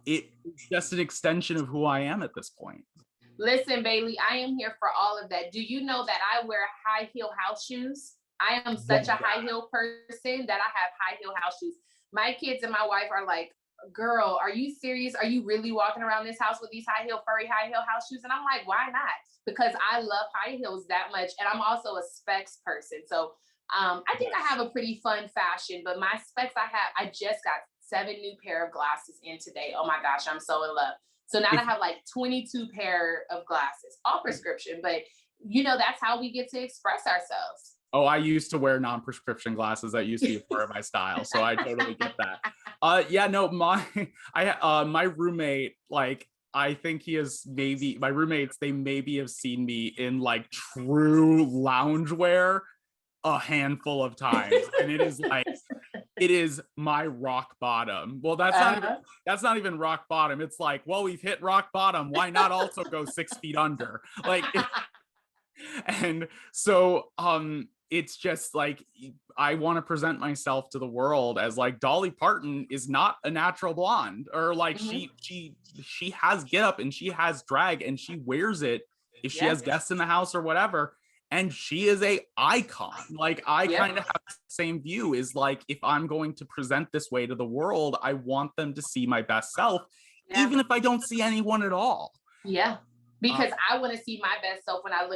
it's just an extension of who I am at this point. Listen, Bailey, I am here for all of that. Do you know that I wear high heel house shoes? I am such a high heel person that I have high heel house shoes. My kids and my wife are like, girl, are you serious? Are you really walking around this house with these high heel, furry high heel house shoes? And I'm like, why not? Because I love high heels that much. And I'm also a specs person. So I think I have a pretty fun fashion, but my specs I just got 7 new pair of glasses in today. Oh my gosh, I'm so in love. So now I have like 22 pair of glasses, all prescription, but you know, that's how we get to express ourselves. Oh, I used to wear non-prescription glasses. That used to be a part of my style. So I totally get that. Yeah, no, my roommate, like, I think he is maybe, my roommates, they maybe have seen me in like true loungewear a handful of times. And it is like, it is my rock bottom. Well, that's not even rock bottom. It's like, well, we've hit rock bottom. Why not also go 6 feet under? Like, and so it's just like, I want to present myself to the world as like, Dolly Parton is not a natural blonde, or like she has get up and she has drag and she wears it if she has guests in the house or whatever, and she is a icon. Like, I kind of have the same view, is like, if I'm going to present this way to the world, I want them to see my best self, even if I don't see anyone at all. Because I want to see my best self when I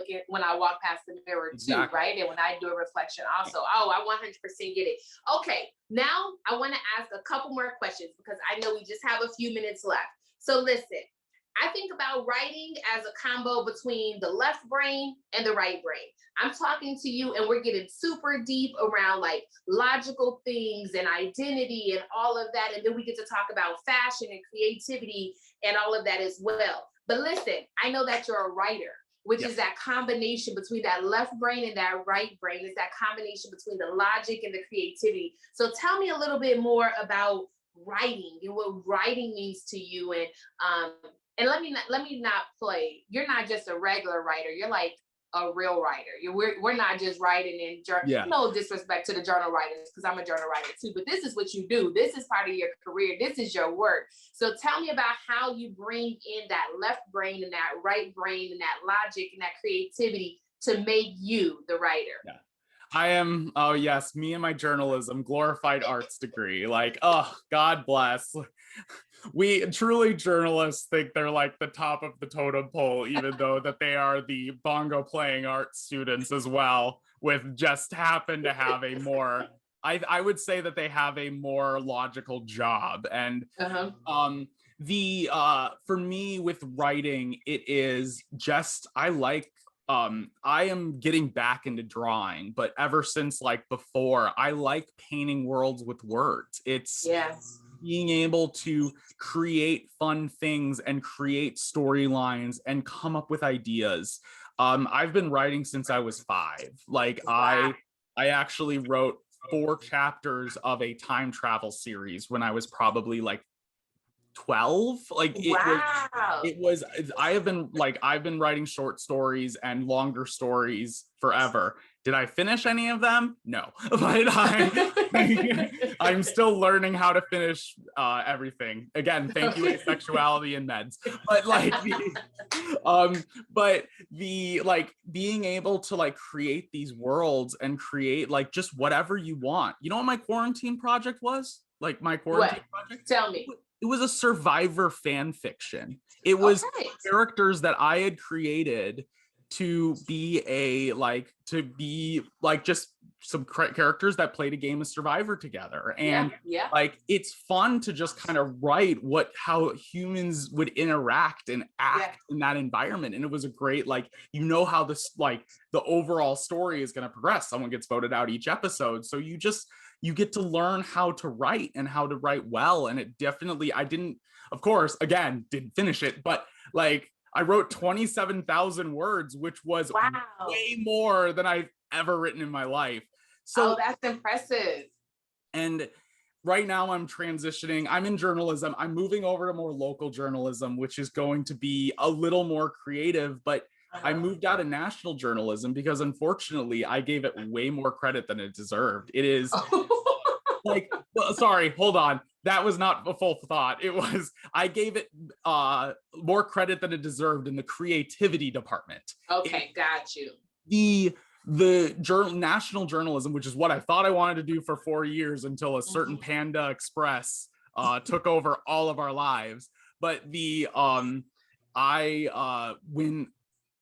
walk past the mirror too, right? And when I do a reflection also. Oh, I 100% get it. Okay, now I want to ask a couple more questions because I know we just have a few minutes left. So listen, I think about writing as a combo between the left brain and the right brain. I'm talking to you and we're getting super deep around like logical things and identity and all of that. And then we get to talk about fashion and creativity and all of that as well. But listen, I know that you're a writer, which is that combination between that left brain and that right brain. Is that combination between the logic and the creativity. So tell me a little bit more about writing and what writing means to you. And let me not play. You're not just a regular writer. You're like a real writer. We're not just writing in journal. No disrespect to the journal writers, because I'm a journal writer too. But this is what you do. This is part of your career. This is your work. So tell me about how you bring in that left brain and that right brain and that logic and that creativity to make you the writer. I am, oh yes, me and my journalism, glorified arts degree. Like, oh, God bless. We truly, journalists think they're like the top of the totem pole, even though that they are the bongo playing art students as well, with just happen to have a more, I would say that they have a more logical job. And for me with writing, it is just, I am getting back into drawing, but ever since like before, I like painting worlds with words. It's being able to create fun things and create storylines and come up with ideas. I've been writing since I was 5. Like, I actually wrote 4 chapters of a time travel series when I was probably like 12. Like, it was I've been writing short stories and longer stories forever. Did I finish any of them? No. But I'm still learning how to finish everything. Again, thank you, sexuality and meds. But like being able to like create these worlds and create like just whatever you want. You know what my quarantine project was? Like, my quarantine project? Tell me. It was a Survivor fan fiction. It was characters that I had created to be just characters that played a game of Survivor together, and yeah. like it's fun to just kind of write how humans would interact and act in that environment. And it was a great, like, you know, how this, like, the overall story is going to progress. Someone gets voted out each episode, so you get to learn how to write and how to write well. And it definitely, I didn't, of course, again, didn't finish it, but like I wrote 27,000 words, which was way more than I've ever written in my life. So that's impressive. And right now I'm transitioning. I'm in journalism. I'm moving over to more local journalism, which is going to be a little more creative, but I moved out of national journalism because unfortunately I gave it way more credit than it deserved. It is like, well, sorry, hold on. That was not a full thought. It was, I gave it more credit than it deserved in the creativity department. Okay, got you. The national journalism, which is what I thought I wanted to do for 4 years until a certain Panda Express took over all of our lives. But when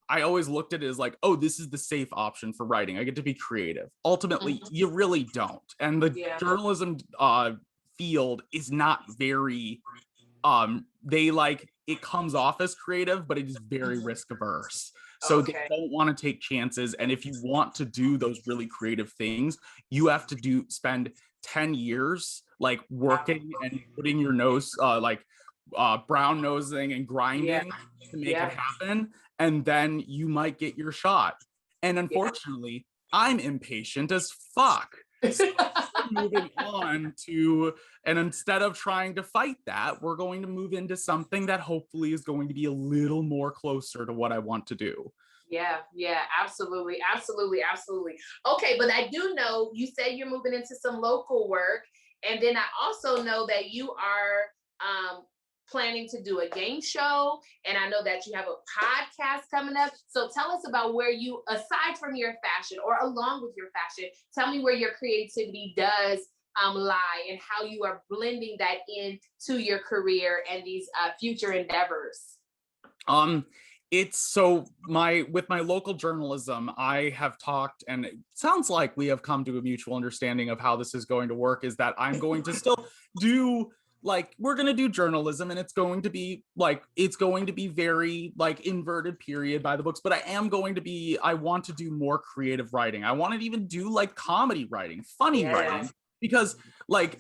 I always looked at it as like, oh, this is the safe option for writing. I get to be creative. Ultimately, you really don't. And the journalism field is not very, it comes off as creative, but it is very risk averse. So they don't want to take chances. And if you want to do those really creative things, you have to spend 10 years like working and putting your nose, brown nosing and grinding to make it happen. And then you might get your shot. And unfortunately, I'm impatient as fuck. So moving on to, and instead of trying to fight that, we're going to move into something that hopefully is going to be a little more closer to what I want to do. Yeah, absolutely. Okay, but I do know you say you're moving into some local work, and then I also know that you are planning to do a game show, and I know that you have a podcast coming up. So tell us about where you, aside from your fashion or along with your fashion, tell me where your creativity does lie and how you are blending that into your career and these future endeavors. It's so with my local journalism, I have talked, and it sounds like we have come to a mutual understanding of how this is going to work, is that I'm going to still do, like, we're going to do journalism, and it's going to be very like inverted period by the books, but I want to do more creative writing. I want to even do like comedy writing, funny writing, because like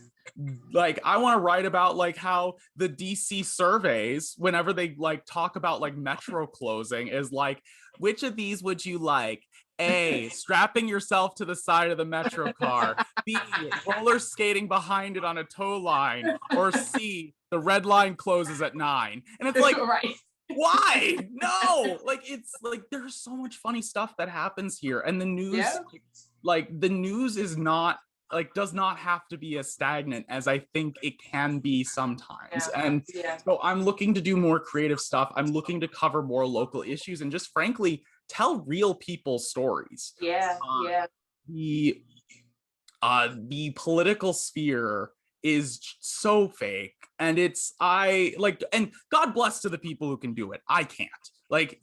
I want to write about like how the DC surveys, whenever they like talk about like metro closing, is like, which of these would you like? A, strapping yourself to the side of the metro car. B, roller skating behind it on a tow line. Or C, the red line closes at 9. And it's like, why? No, like, it's like there's so much funny stuff that happens here, and the news, the news is not does not have to be as stagnant as I think it can be sometimes. So I'm looking to do more creative stuff. I'm looking to cover more local issues and just frankly tell real people's stories. The political sphere is so fake, and and God bless to the people who can do it. I can't.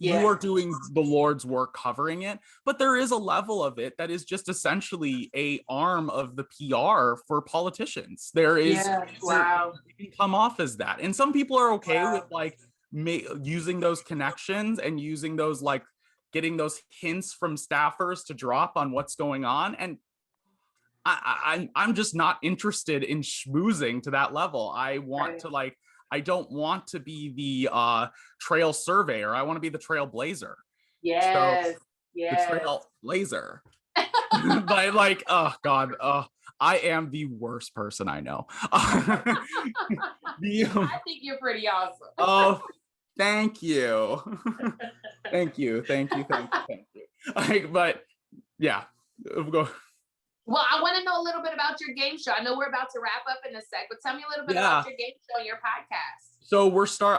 You are doing the Lord's work covering it, but there is a level of it that is just essentially a arm of the PR for politicians. There is, it can come off as that, and some people are okay with using those connections and using those getting those hints from staffers to drop on what's going on. And I'm just not interested in schmoozing to that level. I want to I don't want to be the trail surveyor. I want to be the trailblazer. The trailblazer. But oh God, I am the worst person I know. I think you're pretty awesome. Oh, thank you. Thank you. But yeah, go. Well, I want to know a little bit about your game show. I know we're about to wrap up in a sec, but tell me a little bit about your game show and your podcast. So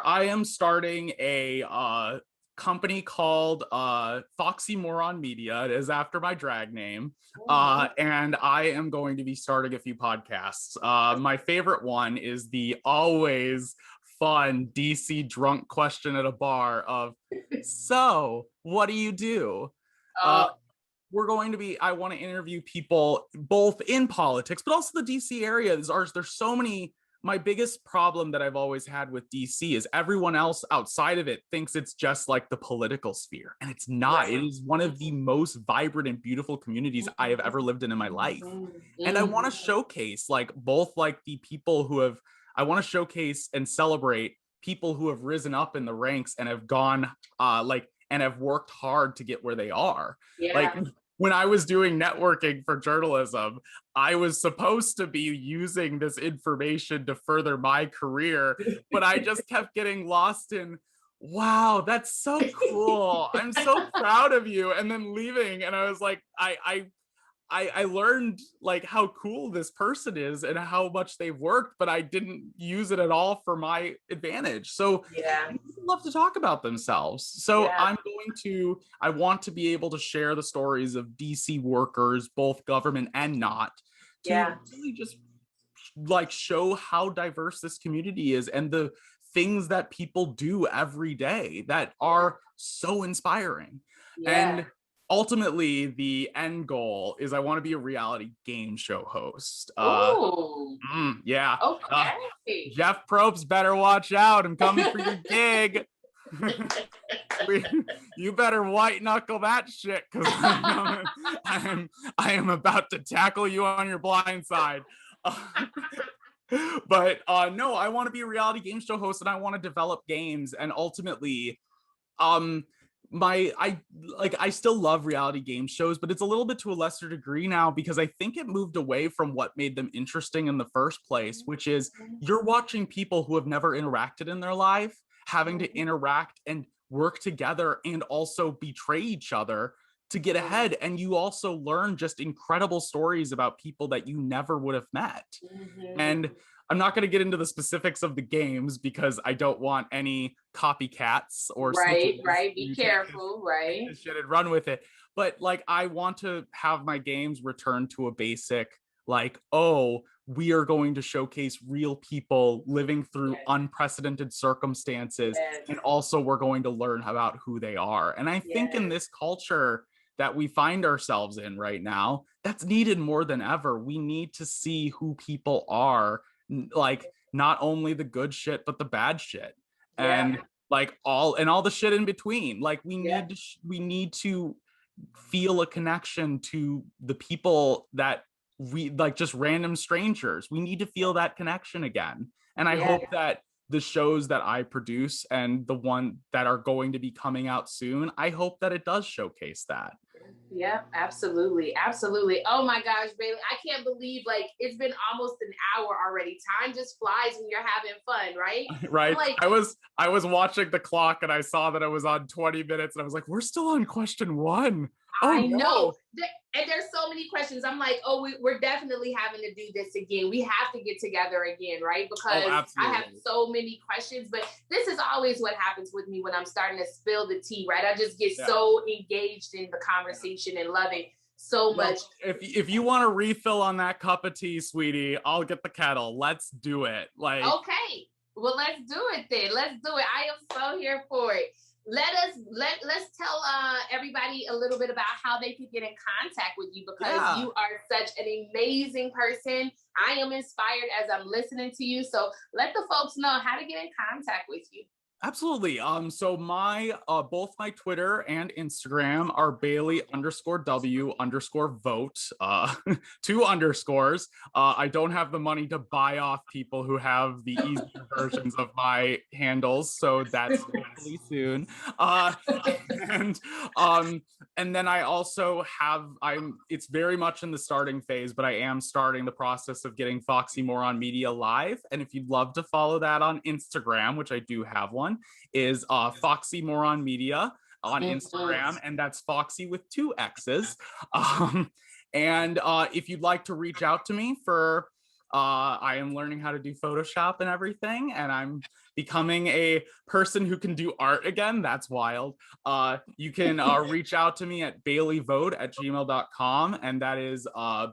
I am starting a company called Foxymoron Media. It is after my drag name. And I am going to be starting a few podcasts. My favorite one is the always fun DC drunk question at a bar of, so what do you do? I want to interview people both in politics, but also the DC area. There's so many. My biggest problem that I've always had with DC is everyone else outside of it thinks it's just like the political sphere, and it's not. It is one of the most vibrant and beautiful communities I have ever lived in my life. And I want to showcase like both like the people who have, I want to showcase and celebrate people who have risen up in the ranks and have gone and have worked hard to get where they are. Like when I was doing networking for journalism, I was supposed to be using this information to further my career, but I just kept getting lost in, wow, that's so cool. I'm so proud of you. And then leaving. And I was like, I learned like how cool this person is and how much they've worked, but I didn't use it at all for my advantage. So people love to talk about themselves. So I want to be able to share the stories of DC workers, both government and not, to really just like show how diverse this community is and the things that people do every day that are so inspiring. And ultimately, the end goal is I want to be a reality game show host. Okay. Jeff Probst better watch out. I'm coming for your gig. You better white knuckle that shit, because I am about to tackle you on your blind side. But no, I want to be a reality game show host, and I want to develop games, and ultimately, I still love reality game shows, but it's a little bit to a lesser degree now because I think it moved away from what made them interesting in the first place, which is you're watching people who have never interacted in their life having to interact and work together and also betray each other to get ahead. And you also learn just incredible stories about people that you never would have met. And I'm not going to get into the specifics of the games because I don't want any copycats or be careful, shit and run with it. But like, I want to have my games return to a basic, like, oh, we are going to showcase real people living through unprecedented circumstances. And also we're going to learn about who they are. And I think in this culture that we find ourselves in right now, that's needed more than ever. We need to see who people are, like not only the good shit, but the bad shit. And like all the shit in between. Like we need to feel a connection to the people that we like, just random strangers. We need to feel that connection again. And I hope that the shows that I produce and the one that are going to be coming out soon, I hope that it does showcase that. Yeah, absolutely. Absolutely. Oh my gosh, Bailey, I can't believe like it's been almost an hour already. Time just flies when you're having fun, right? Right. Like, I was watching the clock and I saw that I was on 20 minutes and I was like, we're still on question 1. I know. And there's so many questions. I'm like, oh, we're definitely having to do this again. We have to get together again, right? Because I have so many questions, but this is always what happens with me when I'm starting to spill the tea, right? I just get so engaged in the conversation and love it so much. If you want to refill on that cup of tea, sweetie, I'll get the kettle. Let's do it. Like, okay, well, let's do it then. Let's do it. I am so here for it. Let's tell everybody a little bit about how they can get in contact with you, because you are such an amazing person. I am inspired as I'm listening to you. So let the folks know how to get in contact with you. Absolutely. So my both my Twitter and Instagram are Bailey_W_Vogt, 2 underscores. I don't have the money to buy off people who have the easier versions of my handles, so that's hopefully soon. And then I also have, it's very much in the starting phase, but I am starting the process of getting Foxy Moron Media live. And if you'd love to follow that on Instagram, which I do have one, is Foxy Moron Media on Instagram, and that's Foxy with 2 X's. And if you'd like to reach out to me for, I am learning how to do Photoshop and everything, and I'm becoming a person who can do art again. That's wild. You can reach out to me at baileyvogt@gmail.com, and that is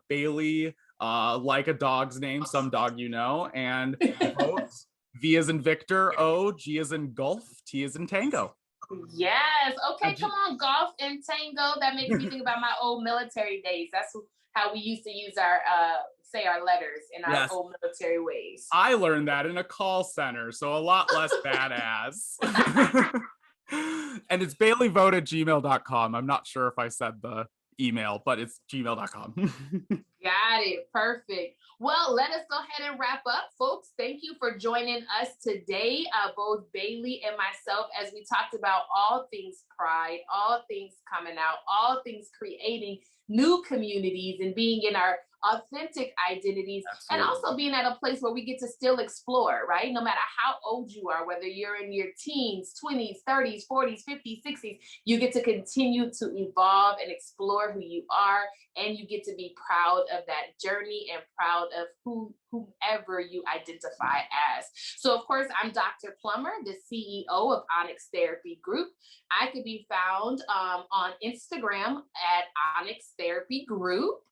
Bailey, like a dog's name, some dog you know, and Vogt, V as in Victor, O, G as in Golf, T as in Tango. Yes. Okay, come on, golf and tango. That makes me think about my old military days. That's how we used to use our say our letters in our Yes, old military ways. I learned that in a call center, so a lot less badass. And it's baileyvogt@gmail.com. I'm not sure if I said the email, but it's gmail.com. Got it. Perfect. Well, let us go ahead and wrap up, folks. Thank you for joining us today, both Bailey and myself, as we talked about all things pride, all things coming out, all things creating new communities and being in our authentic identities. Absolutely. And also being at a place where we get to still explore, right? No matter how old you are, whether you're in your teens, 20s, 30s, 40s, 50s, 60s, you get to continue to evolve and explore who you are, and you get to be proud of that journey and proud of whomever you identify as. So, of course, I'm Dr. Plummer, the CEO of Onyx Therapy Group. I could be found on Instagram at Onyx Therapy Group.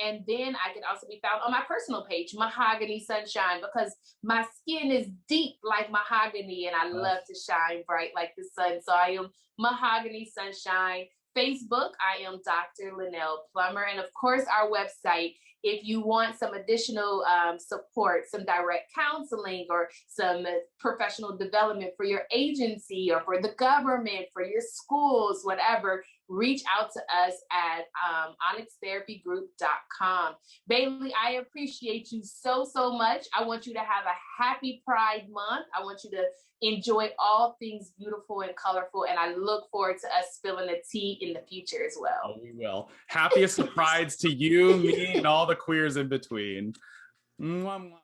And then I can also be found on my personal page, Mahogany Sunshine, because my skin is deep like mahogany and I love to shine bright like the sun. So I am Mahogany Sunshine. Facebook, I am Dr. Linnell Plummer. And of course, our website, if you want some additional support, some direct counseling or some professional development for your agency or for the government, for your schools, whatever, reach out to us at onyxtherapygroup.com. Bailey, I appreciate you so, so much. I want you to have a happy Pride Month. I want you to enjoy all things beautiful and colorful. And I look forward to us spilling the tea in the future as well. Oh, we will. Happiest of prides to you, me, and all the queers in between. Mwah, mwah.